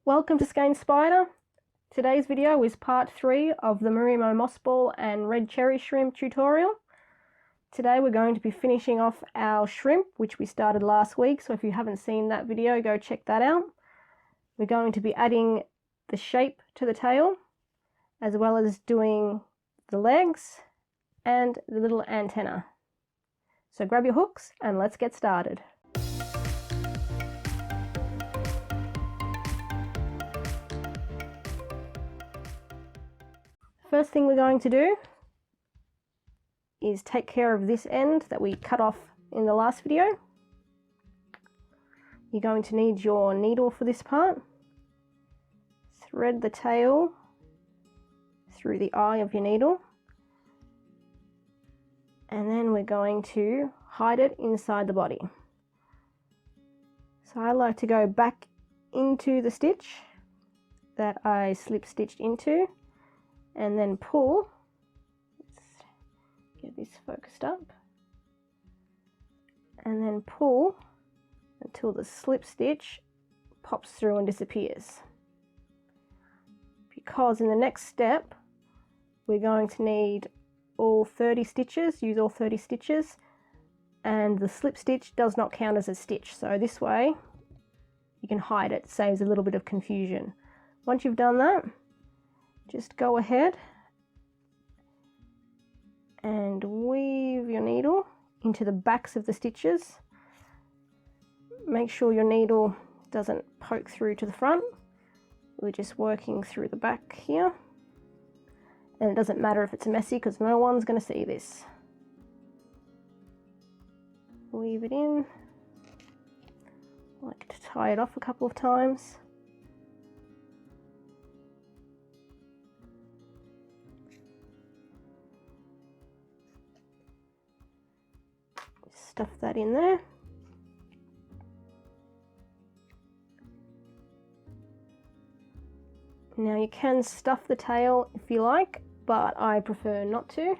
Welcome to Skein Spider. Today's video is part 3 of the Marimo moss ball and red cherry shrimp tutorial. Today we're going to be finishing off our shrimp, which we started last week, so if you haven't seen that video, go check that out. We're going to be adding the shape to the tail, as well as doing the legs and the little antenna. So grab your hooks and let's get started. First thing we're going to do is take care of this end that we cut off in the last video. You're going to need your needle for this part. Thread the tail through the eye of your needle, and then we're going to hide it inside the body. So I like to go back into the stitch that I slip stitched into, and then pull. Let's get this focused up, and then pull until the slip stitch pops through and disappears. Because in the next step we're going to need all 30 stitches, use all 30 stitches, and the slip stitch does not count as a stitch, so this way you can hide it, saves a little bit of confusion. Once you've done that, just go ahead and weave your needle into the backs of the stitches. Make sure your needle doesn't poke through to the front. We're just working through the back here, and it doesn't matter if it's messy because no one's going to see this. Weave it in. I like to tie it off a couple of times. Stuff that in there. Now you can stuff the tail if you like, but I prefer not to.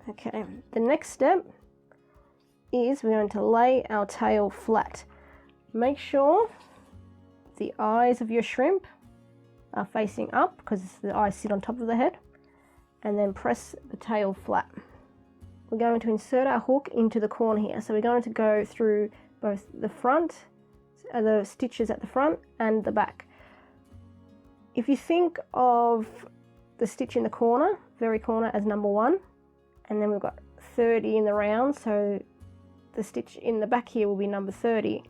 Okay, the next step is we're going to lay our tail flat. Make sure the eyes of your shrimp are facing up because the eyes sit on top of the head, and then press the tail flat. We're going to insert our hook into the corner here, so we're going to go through both the front, the stitches at the front and the back. If you think of the stitch in the corner, very corner, as number 1, and then we've got 30 in the round, so the stitch in the back here will be number 30.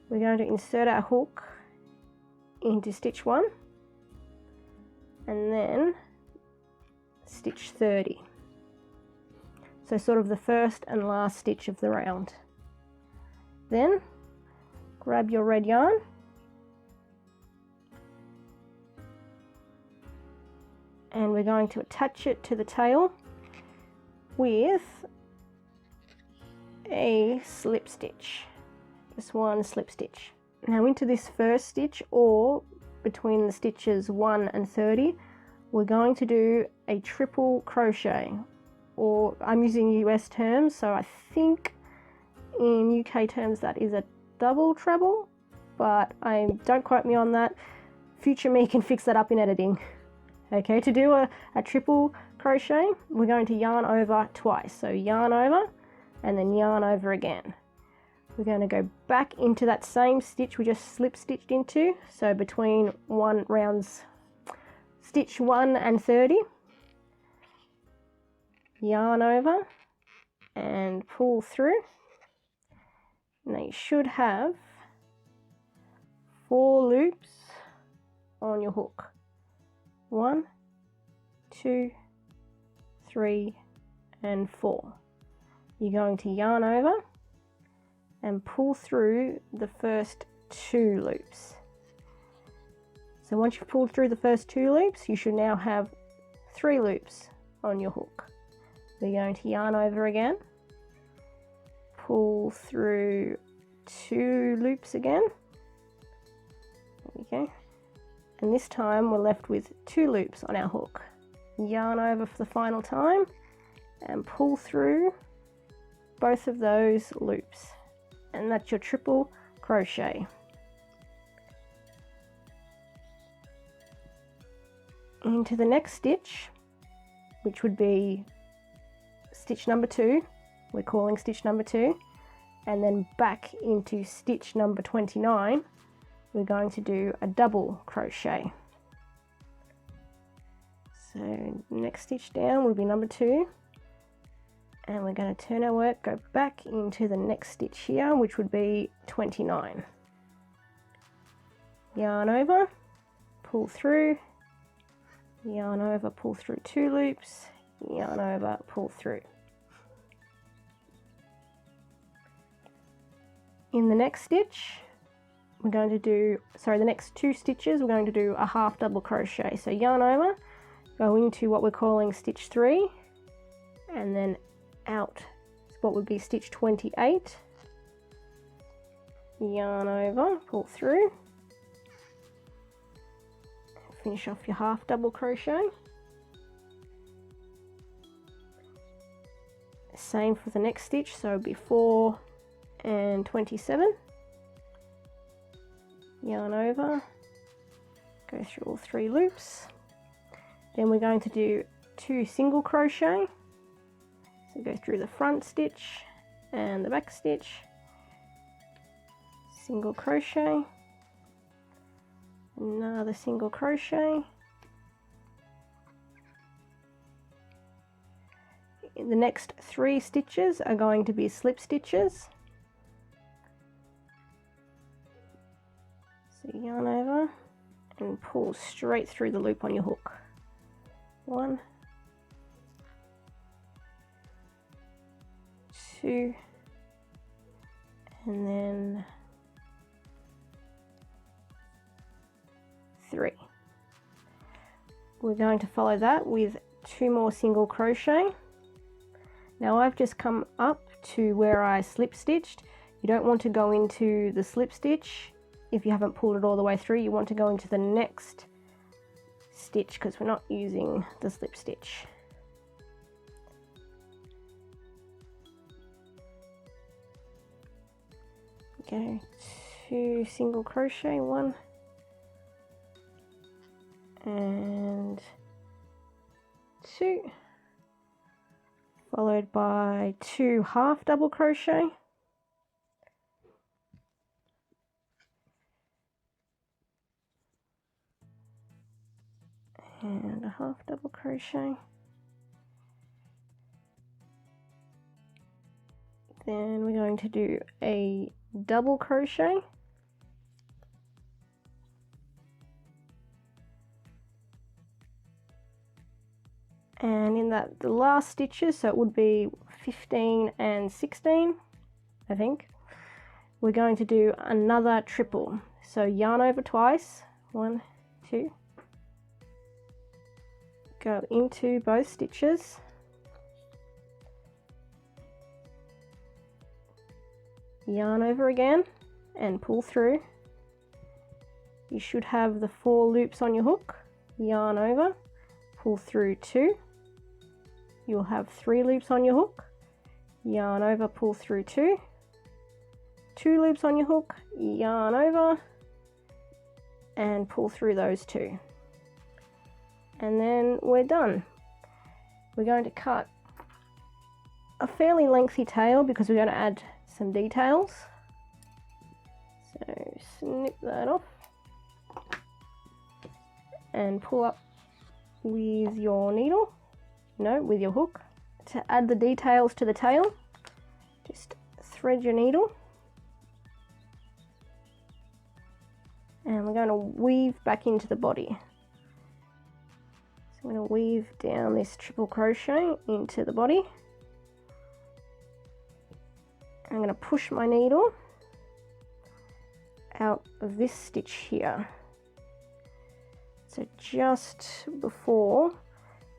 We're going to insert our hook into stitch 1 and then stitch 30. So sort of the first and last stitch of the round. Then grab your red yarn and we're going to attach it to the tail with a slip stitch, just one slip stitch. Now into this first stitch, or between the stitches 1 and 30, we're going to do a triple crochet, or I'm using US terms, so I think in UK terms that is a double treble, but don't quote me on that. Future me can fix that up in editing. Okay, to do a triple crochet, we're going to yarn over twice. So yarn over and then yarn over again. We're going to go back into that same stitch we just slip stitched into, so between stitch 1 and 30, yarn over and pull through. Now you should have 4 loops on your hook. 1, 2, 3, and 4. You're going to yarn over and pull through the first 2 loops. So once you've pulled through the first 2 loops, you should now have 3 loops on your hook. We're going to yarn over again, pull through 2 loops again. There we go. And this time we're left with 2 loops on our hook. Yarn over for the final time and pull through both of those loops. And that's your triple crochet. into the next stitch, which would be stitch number 2, we're calling stitch number 2, and then back into stitch number 29, we're going to do a double crochet. So next stitch down will be number 2, and we're going to turn our work, go back into the next stitch here, which would be 29. Yarn over, pull through, yarn over, pull through 2 loops, yarn over, pull through. In the next stitch, we're going to do, sorry, the next 2 stitches, we're going to do a half double crochet. So yarn over, go into what we're calling stitch 3, and then out what would be stitch 28, yarn over, pull through, finish off your half double crochet. Same for the next stitch, so before and 27, yarn over, go through all 3 loops. Then we're going to do 2 single crochet, so go through the front stitch and the back stitch, single crochet, another single crochet. The next 3 stitches are going to be slip stitches. So yarn over and pull straight through the loop on your hook. 1, 2, and then 3. We're going to follow that with 2 more single crochet. Now I've just come up to where I slip stitched. You don't want to go into the slip stitch if you haven't pulled it all the way through. You want to go into the next stitch because we're not using the slip stitch. Go 2 single crochet, 1 and 2, followed by 2 half double crochet, and a half double crochet. Then we're going to do a double crochet, and in that the last stitches, so it would be 15 and 16, I think, we're going to do another triple. So yarn over twice, 1, 2, go into both stitches, yarn over again and pull through. You should have the 4 loops on your hook, yarn over, pull through 2, you'll have 3 loops on your hook, yarn over, pull through 2, 2 loops on your hook, yarn over and pull through those 2, and then we're done. We're going to cut a fairly lengthy tail because we're going to add some details. So snip that off and pull up with your needle, no, with your hook. To add the details to the tail, just thread your needle and we're going to weave back into the body. So I'm going to weave down this triple crochet into the body. I'm going to push my needle out of this stitch here. So just before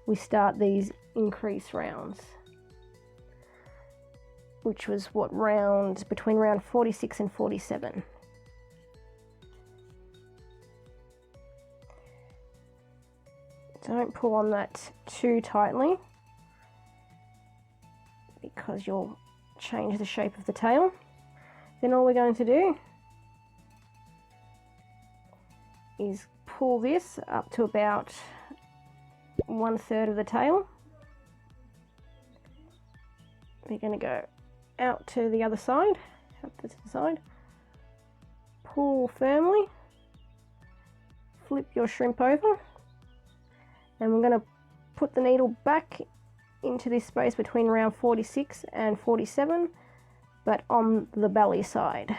we start these increase rounds, which was what, round, between round 46 and 47. Don't pull on that too tightly because you'll change the shape of the tail. Then all we're going to do is pull this up to about 1/3 of the tail. We're going to go out to the other side, out to the side, pull firmly, flip your shrimp over, and we're going to put the needle back into this space between round 46 and 47, but on the belly side.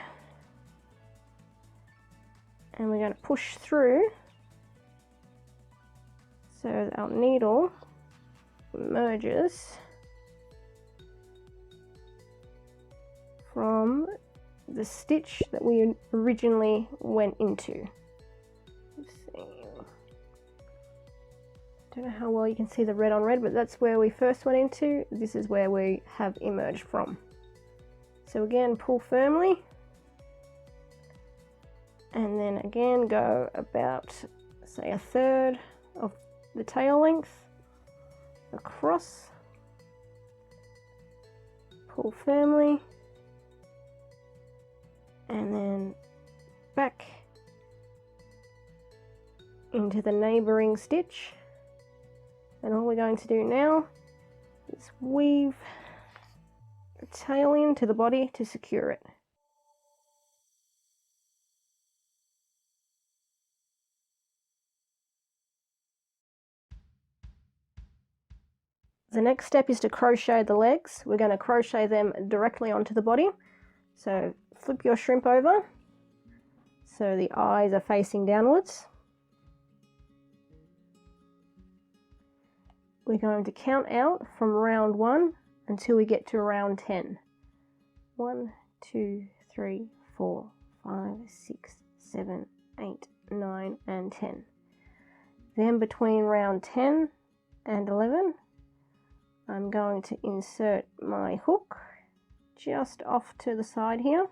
And we're going to push through so our needle emerges from the stitch that we originally went into. Let's see. Don't know how well you can see the red on red, but that's where we first went into. This is where we have emerged from. So again, pull firmly, and then again go about, say, 1/3 of the tail length across, pull firmly, and then back into the neighbouring stitch. And all we're going to do now is weave the tail into the body to secure it. The next step is to crochet the legs. We're going to crochet them directly onto the body. So flip your shrimp over so the eyes are facing downwards. We're going to count out from round 1 until we get to round 10. 1, 2, 3, 4, 5, 6, 7, 8, 9, and 10. Then between round 10 and 11, I'm going to insert my hook just off to the side here.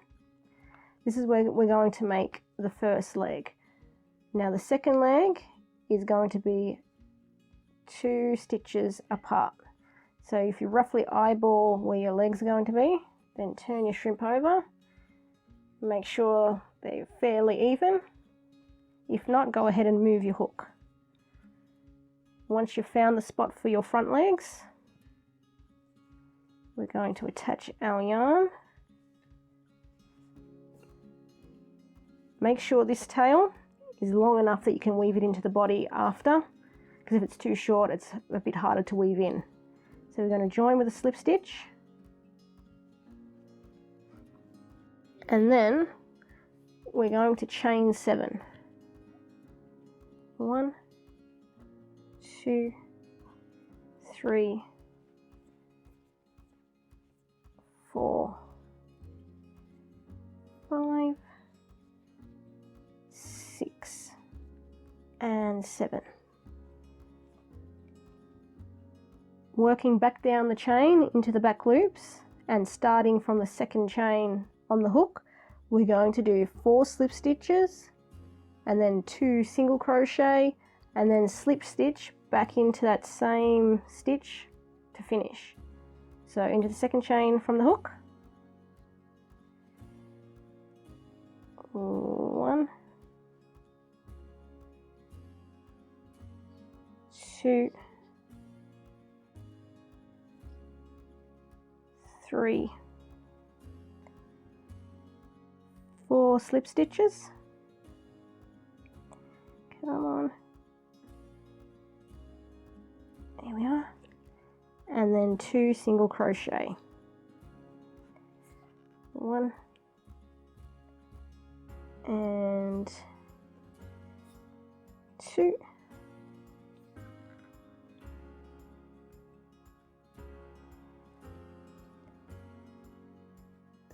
This is where we're going to make the first leg. Now the second leg is going to be 2 stitches apart. So if you roughly eyeball where your legs are going to be, then turn your shrimp over, make sure they're fairly even. If not, go ahead and move your hook. Once you've found the spot for your front legs, we're going to attach our yarn. Make sure this tail is long enough that you can weave it into the body after, because if it's too short, it's a bit harder to weave in. So we're going to join with a slip stitch, and then we're going to chain 7. 1, 2, 3, 4, 5, 6, and 7. Working back down the chain into the back loops and starting from the second chain on the hook, we're going to do 4 slip stitches and then 2 single crochet and then slip stitch back into that same stitch to finish. So into the second chain from the hook, 1, 2, 3, 4 slip stitches. Come on. There we are. And then 2 single crochet. 1 and 2.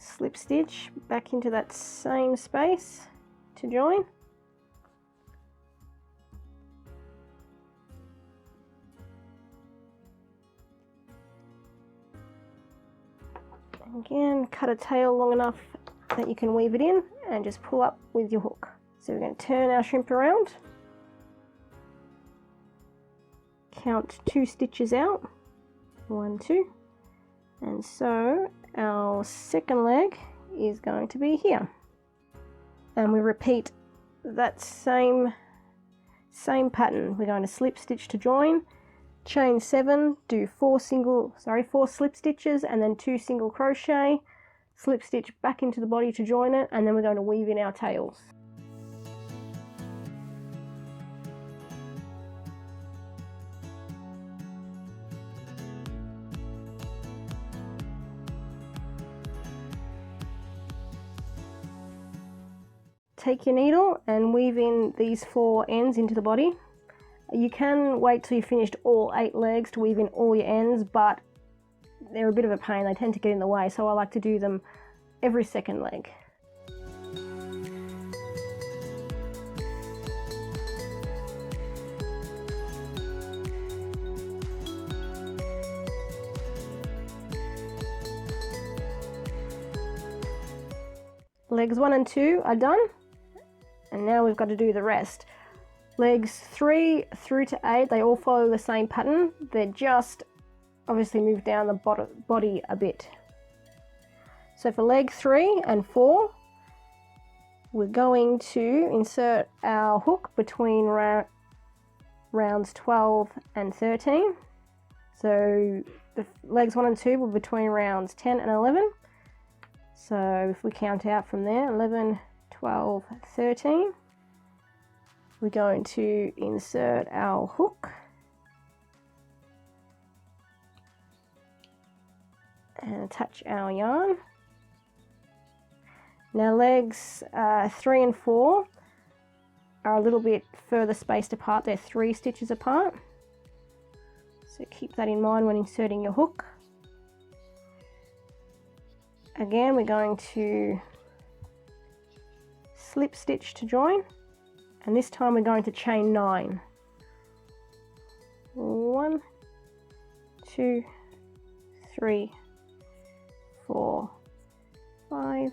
Slip stitch back into that same space to join. Again, cut a tail long enough that you can weave it in and just pull up with your hook. So we're going to turn our shrimp around, count 2 stitches out, 1, 2, and so our second leg is going to be here. And we repeat that same pattern. We're going to slip stitch to join, chain 7, do 4 slip stitches and then 2 single crochet, slip stitch back into the body to join it, and then we're going to weave in our tails. Take your needle and weave in these 4 ends into the body. You can wait till you've finished all 8 legs to weave in all your ends, but they're a bit of a pain. They tend to get in the way, so I like to do them every second leg. Legs 1 and 2 are done, and now we've got to do the rest. Legs 3 through to 8, they all follow the same pattern. They're just obviously move down the body a bit. So for leg 3 and 4, we're going to insert our hook between rounds 12 and 13. So the legs 1 and 2 were between rounds 10 and 11. So if we count out from there, 11, 12, 13, we're going to insert our hook and attach our yarn. Now legs 3 and 4 are a little bit further spaced apart. They're 3 stitches apart. So keep that in mind when inserting your hook. Again, we're going to slip stitch to join, and this time we're going to chain 9. 1, 2, 3, 4, 5,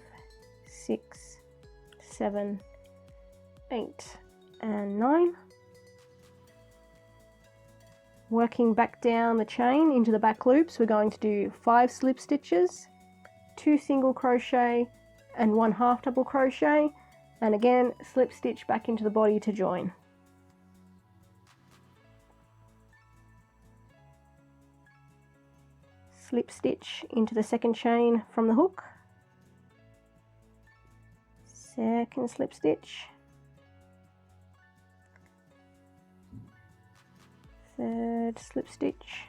6, 7, 8, and 9. Working back down the chain into the back loops, we're going to do 5 slip stitches, 2 single crochet and 1 half double crochet, and again slip stitch back into the body to join. Slip stitch into the second chain from the hook, second slip stitch, third slip stitch,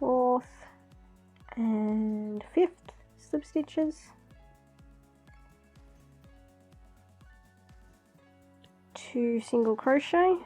fourth and fifth slip stitches, 2 single crochet,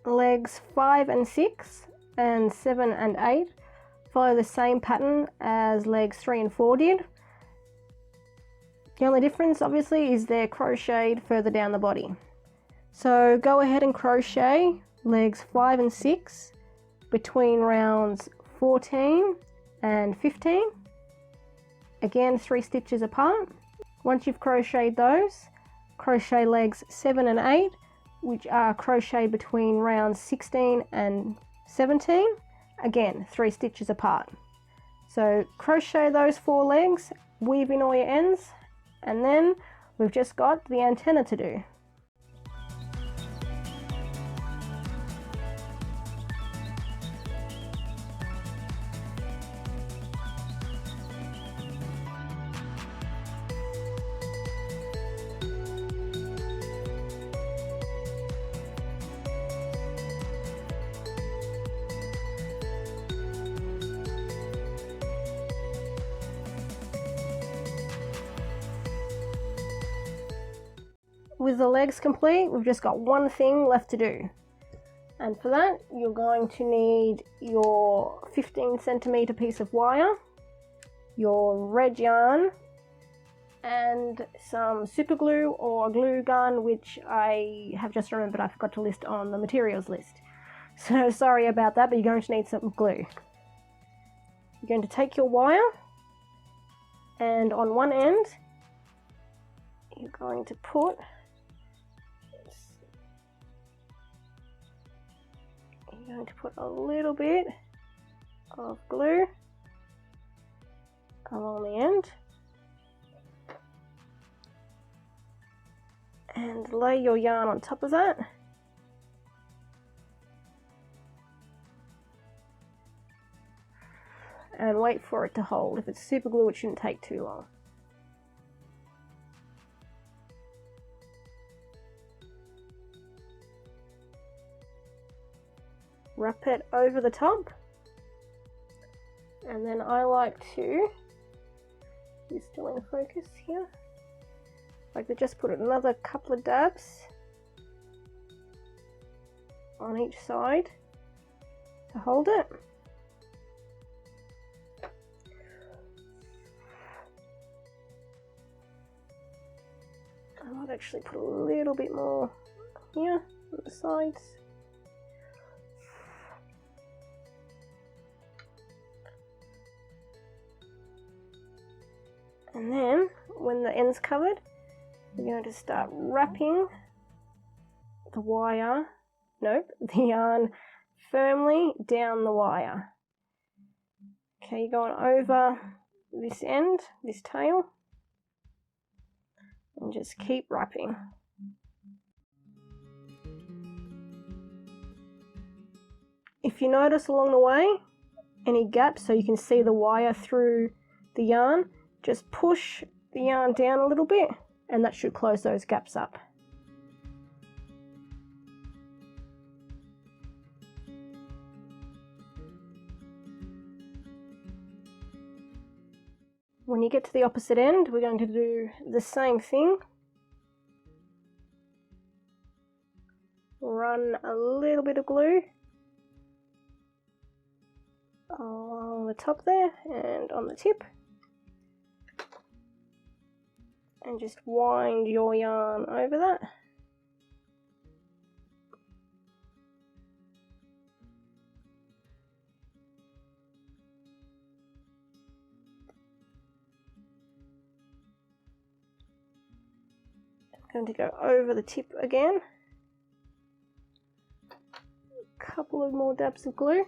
legs 5 and 6 and 7 and 8 follow the same pattern as legs 3 and 4 did. The only difference obviously is they're crocheted further down the body. So go ahead and crochet legs 5 and 6 between rounds 14 and 15. Again, 3 stitches apart. Once you've crocheted those, crochet legs 7 and 8, which are crocheted between rounds 16 and 17. Again, 3 stitches apart. So crochet those 4 legs weave in all your ends, and then we've just got the antenna to do. With the legs complete, we've just got one thing left to do. And for that, you're going to need your 15 centimeter piece of wire, your red yarn, and some super glue or glue gun, which I have just remembered I forgot to list on the materials list. So sorry about that, but you're going to need some glue. You're going to take your wire, and on one end, you're going to put a little bit of glue along the end and lay your yarn on top of that. And wait for it to hold. If it's super glue, it shouldn't take too long. Wrap it over the top, and then I like to, you're still in focus here, like to just put another couple of dabs on each side to hold it. I might actually put a little bit more here on the sides. And then, when the end's covered, we're going to start wrapping the yarn firmly down the wire. Okay, you're going over this end, this tail, and just keep wrapping. If you notice along the way any gaps so you can see the wire through the yarn, just push the yarn down a little bit and that should close those gaps up. When you get to the opposite end, we're going to do the same thing. Run a little bit of glue along the top there and on the tip. And just wind your yarn over that. I'm going to go over the tip again. A couple of more dabs of glue.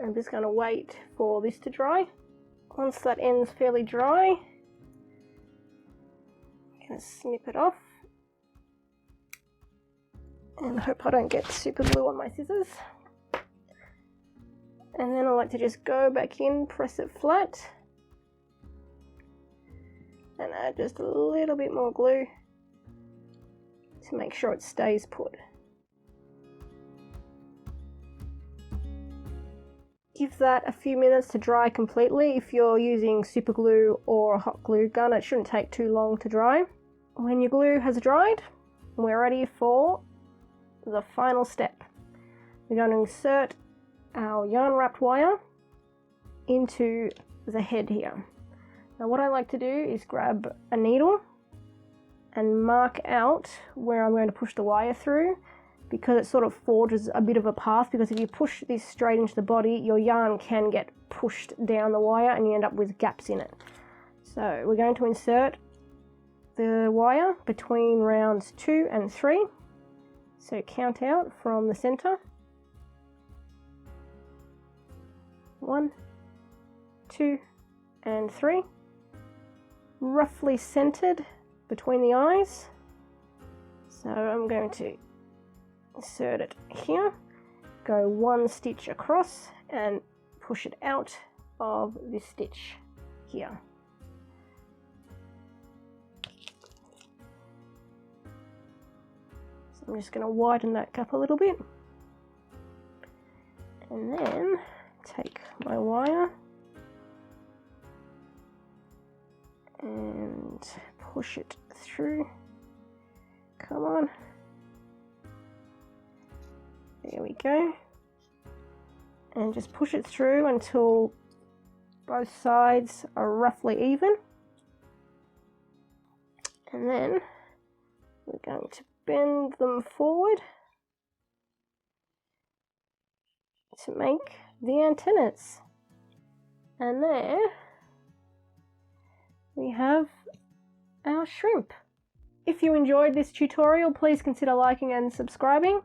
I'm just going to wait for this to dry. Once that end's fairly dry, I'm going to snip it off and hope I don't get super glue on my scissors. And then I like to just go back in, press it flat, and add just a little bit more glue to make sure it stays put. Give that a few minutes to dry completely. If you're using super glue or a hot glue gun, it shouldn't take too long to dry. When your glue has dried, we're ready for the final step. We're going to insert our yarn wrapped wire into the head here. Now what I like to do is grab a needle and mark out where I'm going to push the wire through, because it sort of forges a bit of a path, because if you push this straight into the body, your yarn can get pushed down the wire and you end up with gaps in it. So we're going to insert the wire between rounds 2 and 3. So count out from the center. 1, 2, and 3. Roughly centered between the eyes. So I'm going to insert it here, go 1 stitch across and push it out of this stitch here. So I'm just going to widen that up a little bit, and then take my wire and push it through. Come on. There we go. And just push it through until both sides are roughly even. And then we're going to bend them forward to make the antennas. And there we have our shrimp. If you enjoyed this tutorial, please consider liking and subscribing.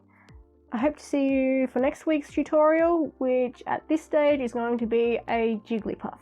I hope to see you for next week's tutorial, which at this stage is going to be a Jigglypuff.